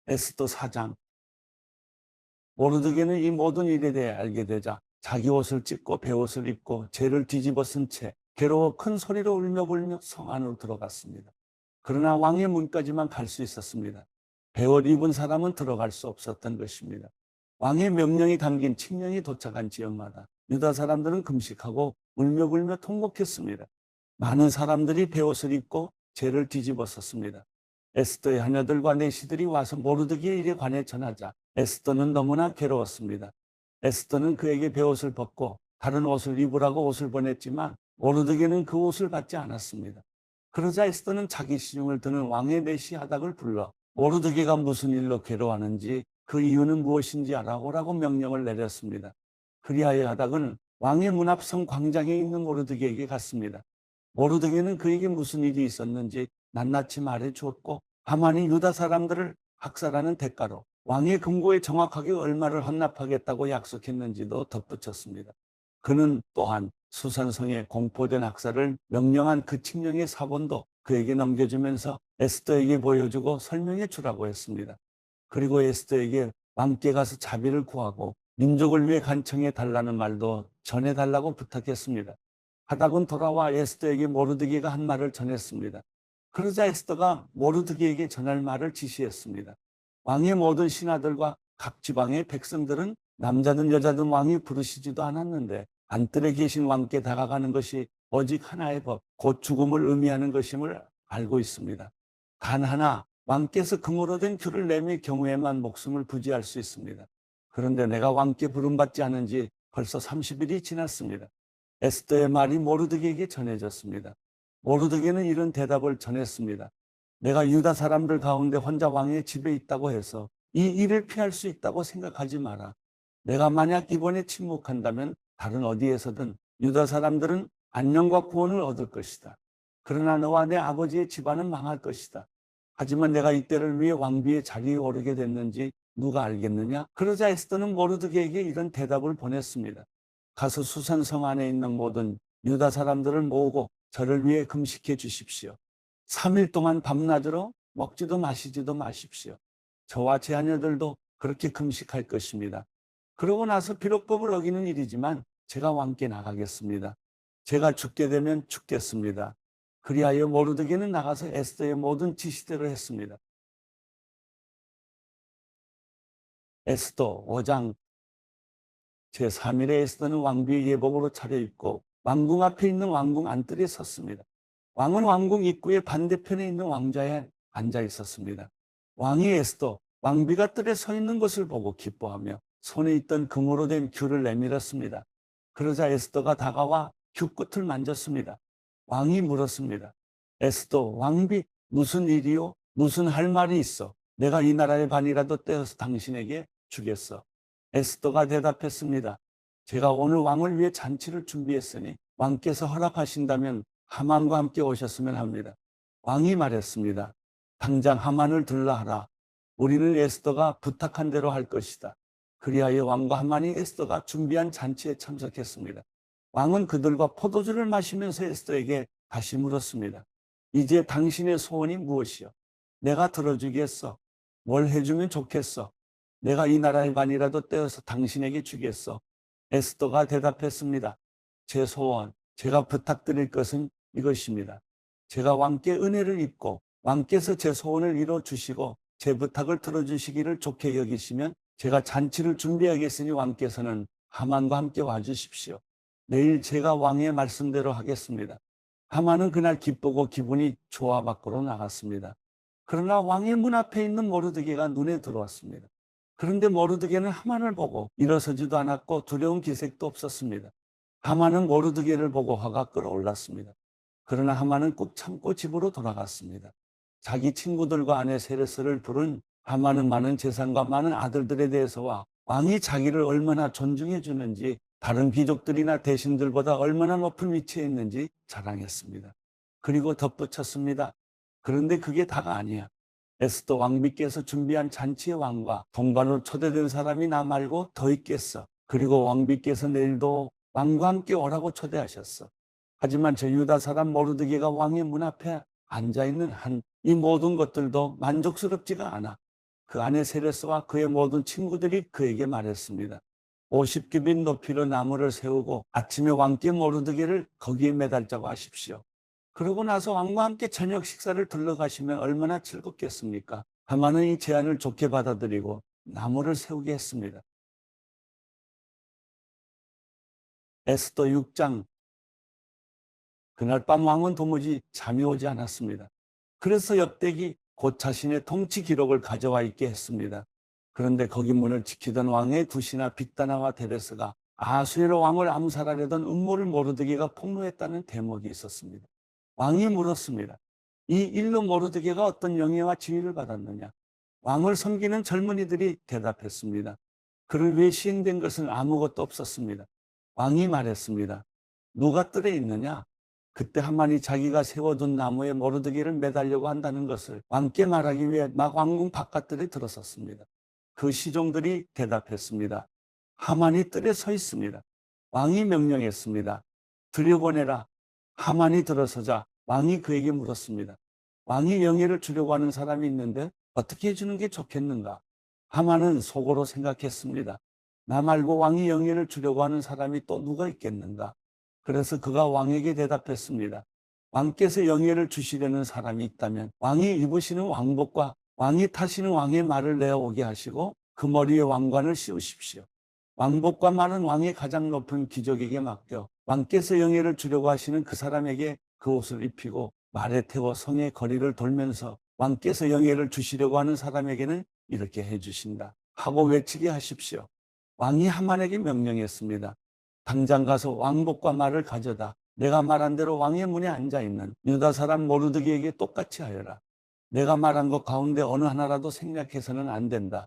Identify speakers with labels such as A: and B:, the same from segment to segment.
A: 에스더 4장. 모르드게는 이 모든 일에 대해 알게 되자 자기 옷을 찢고 베옷을 입고 죄를 뒤집어 쓴 채 괴로워 큰 소리로 울며 성 안으로 들어갔습니다. 그러나 왕의 문까지만 갈 수 있었습니다. 베옷 입은 사람은 들어갈 수 없었던 것입니다. 왕의 명령이 담긴 칙령이 도착한 지역마다 유다 사람들은 금식하고 울며 통곡했습니다. 많은 사람들이 베옷을 입고 죄를 뒤집어 썼습니다. 에스더의 하녀들과 내시들이 와서 모르드게의 일에 관해 전하자 에스더는 너무나 괴로웠습니다. 에스더는 그에게 베옷을 벗고 다른 옷을 입으라고 옷을 보냈지만 모르드게는 그 옷을 받지 않았습니다. 그러자 에스더는 자기 시중을 드는 왕의 내시 하닥을 불러 모르드게가 무슨 일로 괴로워하는지 그 이유는 무엇인지 알아오라고 명령을 내렸습니다. 그리하여 하닥은 왕의 문 앞 성 광장에 있는 모르드게에게 갔습니다. 모르드게는 그에게 무슨 일이 있었는지 낱낱이 말해 주었고 하만이 유다 사람들을 학살하는 대가로 왕의 금고에 정확하게 얼마를 헌납하겠다고 약속했는지도 덧붙였습니다. 그는 또한 수산성에 공포된 학살을 명령한 그 칙령의 사본도 그에게 넘겨주면서 에스더에게 보여주고 설명해 주라고 했습니다. 그리고 에스더에게 왕께 가서 자비를 구하고 민족을 위해 간청해 달라는 말도 전해달라고 부탁했습니다. 하닥은 돌아와 에스더에게 모르드게가 한 말을 전했습니다. 그러자 에스더가 모르드게에게 전할 말을 지시했습니다. 왕의 모든 신하들과 각 지방의 백성들은 남자든 여자든 왕이 부르시지도 않았는데 안뜰에 계신 왕께 다가가는 것이 오직 하나의 법, 곧 죽음을 의미하는 것임을 알고 있습니다. 단 하나 왕께서 금으로 된 귤을 내밀 경우에만 목숨을 부지할 수 있습니다. 그런데 내가 왕께 부름받지 않은 지 벌써 30일이 지났습니다. 에스더의 말이 모르드게에게 전해졌습니다. 모르드게는 이런 대답을 전했습니다. 내가 유다 사람들 가운데 혼자 왕의 집에 있다고 해서 이 일을 피할 수 있다고 생각하지 마라. 내가 만약 이번에 침묵한다면 다른 어디에서든 유다 사람들은 안녕과 구원을 얻을 것이다. 그러나 너와 내 아버지의 집안은 망할 것이다. 하지만 내가 이때를 위해 왕비의 자리에 오르게 됐는지 누가 알겠느냐? 그러자 에스더는 모르드게에게 이런 대답을 보냈습니다. 가서 수산성 안에 있는 모든 유다 사람들을 모으고 저를 위해 금식해 주십시오. 3일 동안 밤낮으로 먹지도 마시지도 마십시오. 저와 제 아녀들도 그렇게 금식할 것입니다. 그러고 나서 비록 법을 어기는 일이지만 제가 왕께 나가겠습니다. 제가 죽게 되면 죽겠습니다. 그리하여 모르드게는 나가서 에스더의 모든 지시대로 했습니다. 에스더 5장 제3일에 에스더는 왕비의 예복으로 차려입고 왕궁 앞에 있는 왕궁 안뜰에 섰습니다. 왕은 왕궁 입구의 반대편에 있는 왕좌에 앉아 있었습니다. 왕이 에스더, 왕비가 뜰에 서 있는 것을 보고 기뻐하며 손에 있던 금으로 된 귤을 내밀었습니다. 그러자 에스더가 다가와 귤 끝을 만졌습니다. 왕이 물었습니다. 에스더, 왕비, 무슨 일이요? 무슨 할 말이 있어? 내가 이 나라의 반이라도 떼어서 당신에게 주겠어. 에스더가 대답했습니다. 제가 오늘 왕을 위해 잔치를 준비했으니 왕께서 허락하신다면 하만과 함께 오셨으면 합니다. 왕이 말했습니다. 당장 하만을 들라하라. 우리는 에스더가 부탁한 대로 할 것이다. 그리하여 왕과 하만이 에스더가 준비한 잔치에 참석했습니다. 왕은 그들과 포도주를 마시면서 에스더에게 다시 물었습니다. 이제 당신의 소원이 무엇이요? 내가 들어주겠어. 뭘 해주면 좋겠어. 내가 이 나라의 반이라도 떼어서 당신에게 주겠어. 에스더가 대답했습니다. 제 소원, 제가 부탁드릴 것은 이것입니다. 제가 왕께 은혜를 입고 왕께서 제 소원을 이뤄주시고 제 부탁을 들어주시기를 좋게 여기시면 제가 잔치를 준비하겠으니 왕께서는 하만과 함께 와주십시오. 내일 제가 왕의 말씀대로 하겠습니다. 하만은 그날 기쁘고 기분이 좋아 밖으로 나갔습니다. 그러나 왕의 문 앞에 있는 모르드게가 눈에 들어왔습니다. 그런데 모르드게는 하만을 보고 일어서지도 않았고 두려운 기색도 없었습니다. 하만은 모르드게를 보고 화가 끌어올랐습니다. 그러나 하만은 꾹 참고 집으로 돌아갔습니다. 자기 친구들과 아내 세레스를 부른 하만은 많은 재산과 많은 아들들에 대해서와 왕이 자기를 얼마나 존중해 주는지 다른 귀족들이나 대신들보다 얼마나 높은 위치에 있는지 자랑했습니다. 그리고 덧붙였습니다. 그런데 그게 다가 아니야. 에스더 왕비께서 준비한 잔치의 왕과 동반으로 초대된 사람이 나 말고 더 있겠어. 그리고 왕비께서 내일도 왕과 함께 오라고 초대하셨어. 하지만 저 유다 사람 모르드게가 왕의 문 앞에 앉아있는 한 이 모든 것들도 만족스럽지가 않아. 그 아내 세레스와 그의 모든 친구들이 그에게 말했습니다. 50규빗 높이로 나무를 세우고 아침에 왕께 모르드게를 거기에 매달자고 하십시오. 그러고 나서 왕과 함께 저녁 식사를 들러가시면 얼마나 즐겁겠습니까? 하만은 이 제안을 좋게 받아들이고 나무를 세우게 했습니다. 에스더 6장. 그날 밤 왕은 도무지 잠이 오지 않았습니다. 그래서 역대기 곧 자신의 통치 기록을 가져와 있게 했습니다. 그런데 거기 문을 지키던 왕의 구시나 빅다나와 데레스가 아수에로 왕을 암살하려던 음모를 모르드게가 폭로했다는 대목이 있었습니다. 왕이 물었습니다. 이 일로 모르드게가 어떤 영예와 지위를 받았느냐? 왕을 섬기는 젊은이들이 대답했습니다. 그를 위해 시행된 것은 아무것도 없었습니다. 왕이 말했습니다. 누가 뜰에 있느냐? 그때 하만이 자기가 세워둔 나무에 모르드게를 매달려고 한다는 것을 왕께 말하기 위해 막 왕궁 바깥들에 들어섰습니다. 그 시종들이 대답했습니다. 하만이 뜰에 서 있습니다. 왕이 명령했습니다. 들여보내라. 하만이 들어서자 왕이 그에게 물었습니다. 왕이 영예를 주려고 하는 사람이 있는데 어떻게 해주는 게 좋겠는가? 하만은 속으로 생각했습니다. 나 말고 왕이 영예를 주려고 하는 사람이 또 누가 있겠는가? 그래서 그가 왕에게 대답했습니다. 왕께서 영예를 주시려는 사람이 있다면 왕이 입으시는 왕복과 왕이 타시는 왕의 말을 내어오게 하시고 그 머리에 왕관을 씌우십시오. 왕복과 말은 왕의 가장 높은 귀족에게 맡겨 왕께서 영예를 주려고 하시는 그 사람에게 그 옷을 입히고 말에 태워 성의 거리를 돌면서 왕께서 영예를 주시려고 하는 사람에게는 이렇게 해주신다 하고 외치게 하십시오. 왕이 하만에게 명령했습니다. 당장 가서 왕복과 말을 가져다 내가 말한 대로 왕의 문에 앉아있는 유다 사람 모르드게에게 똑같이 하여라. 내가 말한 것 가운데 어느 하나라도 생략해서는 안 된다.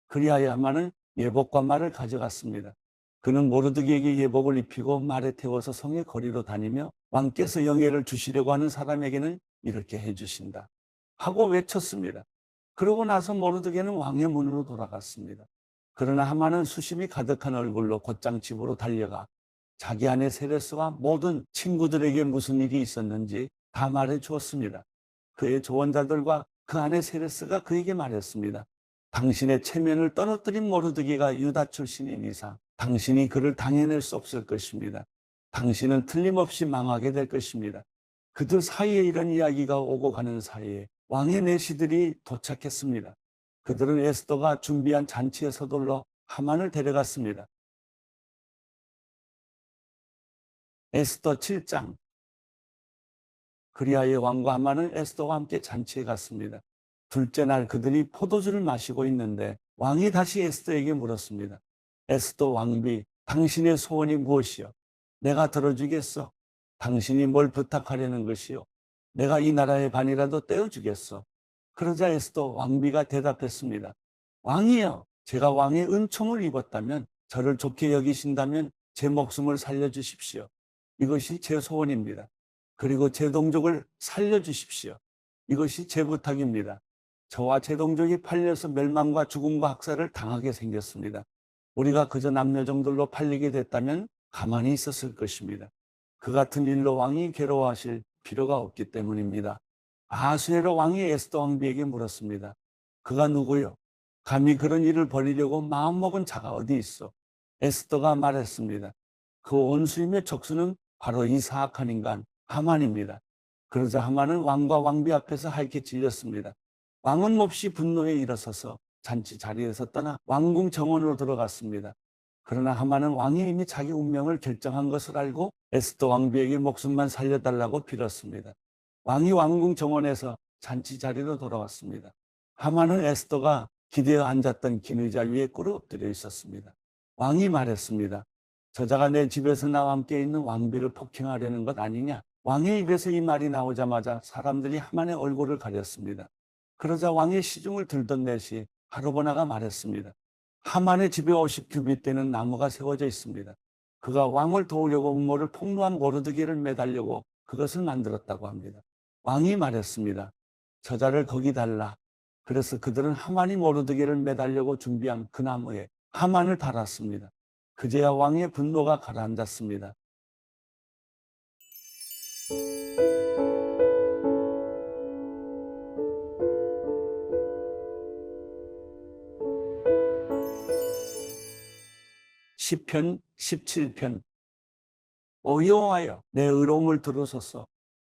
A: 그리하여 하만은 예복과 말을 가져갔습니다. 그는 모르드게에게 예복을 입히고 말에 태워서 성의 거리로 다니며 왕께서 영예를 주시려고 하는 사람에게는 이렇게 해주신다 하고 외쳤습니다. 그러고 나서 모르드게는 왕의 문으로 돌아갔습니다. 그러나 하만은 수심이 가득한 얼굴로 곧장 집으로 달려가 자기 아내 세레스와 모든 친구들에게 무슨 일이 있었는지 다 말해 주었습니다. 그의 조언자들과 그 아내 세레스가 그에게 말했습니다. 당신의 체면을 떨어뜨린 모르드게가 유다 출신인 이상 당신이 그를 당해낼 수 없을 것입니다. 당신은 틀림없이 망하게 될 것입니다. 그들 사이에 이런 이야기가 오고 가는 사이에 왕의 내시들이 도착했습니다. 그들은 에스더가 준비한 잔치에 서둘러 하만을 데려갔습니다. 에스더 7장. 그리하여 왕과 하만은 에스더와 함께 잔치에 갔습니다. 둘째 날 그들이 포도주를 마시고 있는데 왕이 다시 에스더에게 물었습니다. 에스더 왕비, 당신의 소원이 무엇이요? 내가 들어주겠어. 당신이 뭘 부탁하려는 것이요? 내가 이 나라의 반이라도 떼어주겠어. 그러자 에스더 왕비가 대답했습니다. 왕이여, 제가 왕의 은총을 입었다면, 저를 좋게 여기신다면 제 목숨을 살려주십시오. 이것이 제 소원입니다. 그리고 제 동족을 살려주십시오. 이것이 제 부탁입니다. 저와 제 동족이 팔려서 멸망과 죽음과 학살을 당하게 생겼습니다. 우리가 그저 남녀정들로 팔리게 됐다면 가만히 있었을 것입니다. 그 같은 일로 왕이 괴로워하실 필요가 없기 때문입니다. 아수에로 왕이 에스더 왕비에게 물었습니다. 그가 누구요? 감히 그런 일을 벌이려고 마음먹은 자가 어디 있어? 에스더가 말했습니다. 그 원수임의 적수는 바로 이 사악한 인간 하만입니다. 그러자 하만은 왕과 왕비 앞에서 핥게 찔렸습니다. 왕은 몹시 분노에 일어서서 잔치 자리에서 떠나 왕궁 정원으로 들어갔습니다. 그러나 하만은 왕이 이미 자기 운명을 결정한 것을 알고 에스더 왕비에게 목숨만 살려달라고 빌었습니다. 왕이 왕궁 정원에서 잔치 자리로 돌아왔습니다. 하만은 에스더가 기대어 앉았던 긴 의자 위에 꿇어 엎드려 있었습니다. 왕이 말했습니다. 저자가 내 집에서 나와 함께 있는 왕비를 폭행하려는 것 아니냐? 왕의 입에서 이 말이 나오자마자 사람들이 하만의 얼굴을 가렸습니다. 그러자 왕의 시중을 들던 넷이 하르보나가 말했습니다. 하만의 집에 50규빗 되는 나무가 세워져 있습니다. 그가 왕을 도우려고 음모를 폭로한 모르드게를 매달려고 그것을 만들었다고 합니다. 왕이 말했습니다. 저자를 거기 달라. 그래서 그들은 하만이 모르드게를 매달려고 준비한 그 나무에 하만을 달았습니다. 그제야 왕의 분노가 가라앉았습니다. 시편 17편. 오 여호와여, 내 의로움을 들으소서.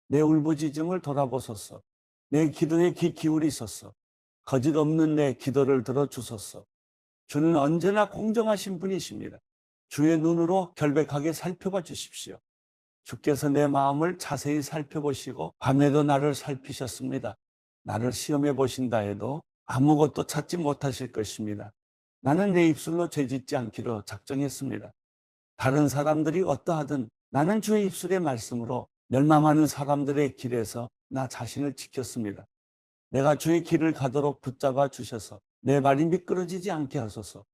A: 내 울부짖음을 돌아보소서. 내 기도에 귀 기울이소서. 거짓 없는 내 기도를 들어주소서. 주는 언제나 공정하신 분이십니다. 주의 눈으로 결백하게 살펴봐 주십시오. 주께서 내 마음을 자세히 살펴보시고 밤에도 나를 살피셨습니다. 나를 시험해 보신다 해도 아무것도 찾지 못하실 것입니다. 나는 내 입술로 죄짓지 않기로 작정했습니다. 다른 사람들이 어떠하든 나는 주의 입술의 말씀으로 멸망하는 사람들의 길에서 나 자신을 지켰습니다. 내가 주의 길을 가도록 붙잡아 주셔서 내 발이 미끄러지지 않게 하소서.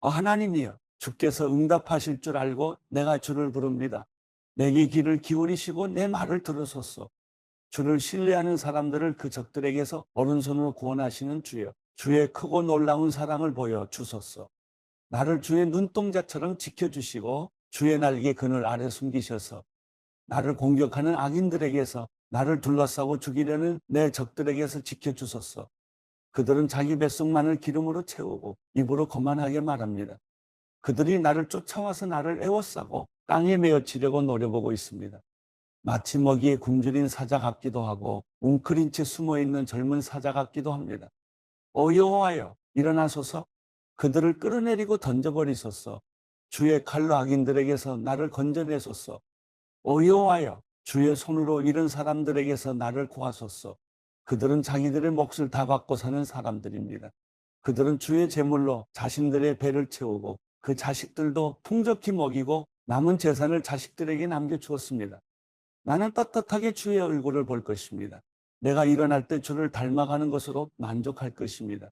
A: 하나님이여, 주께서 응답하실 줄 알고 내가 주를 부릅니다. 내게 귀를 기울이시고 내 말을 들으소서. 주를 신뢰하는 사람들을 그 적들에게서 오른손으로 구원하시는 주여, 주의 크고 놀라운 사랑을 보여 주소서. 나를 주의 눈동자처럼 지켜주시고 주의 날개 그늘 아래 숨기셔서 나를 공격하는 악인들에게서, 나를 둘러싸고 죽이려는 내 적들에게서 지켜주소서. 그들은 자기 뱃속만을 기름으로 채우고 입으로 거만하게 말합니다. 그들이 나를 쫓아와서 나를 애워싸고 땅에 메어치려고 노려보고 있습니다. 마치 먹이에 굶주린 사자 같기도 하고 웅크린 채 숨어있는 젊은 사자 같기도 합니다. 오 여호와여, 일어나소서. 그들을 끌어내리고 던져버리소서. 주의 칼로 악인들에게서 나를 건져내소서. 오 여호와여, 주의 손으로 잃은 사람들에게서 나를 구하소서. 그들은 자기들의 몫을 다 받고 사는 사람들입니다. 그들은 주의 제물로 자신들의 배를 채우고 그 자식들도 풍족히 먹이고 남은 재산을 자식들에게 남겨주었습니다. 나는 떳떳하게 주의 얼굴을 볼 것입니다. 내가 일어날 때 주를 닮아가는 것으로 만족할 것입니다.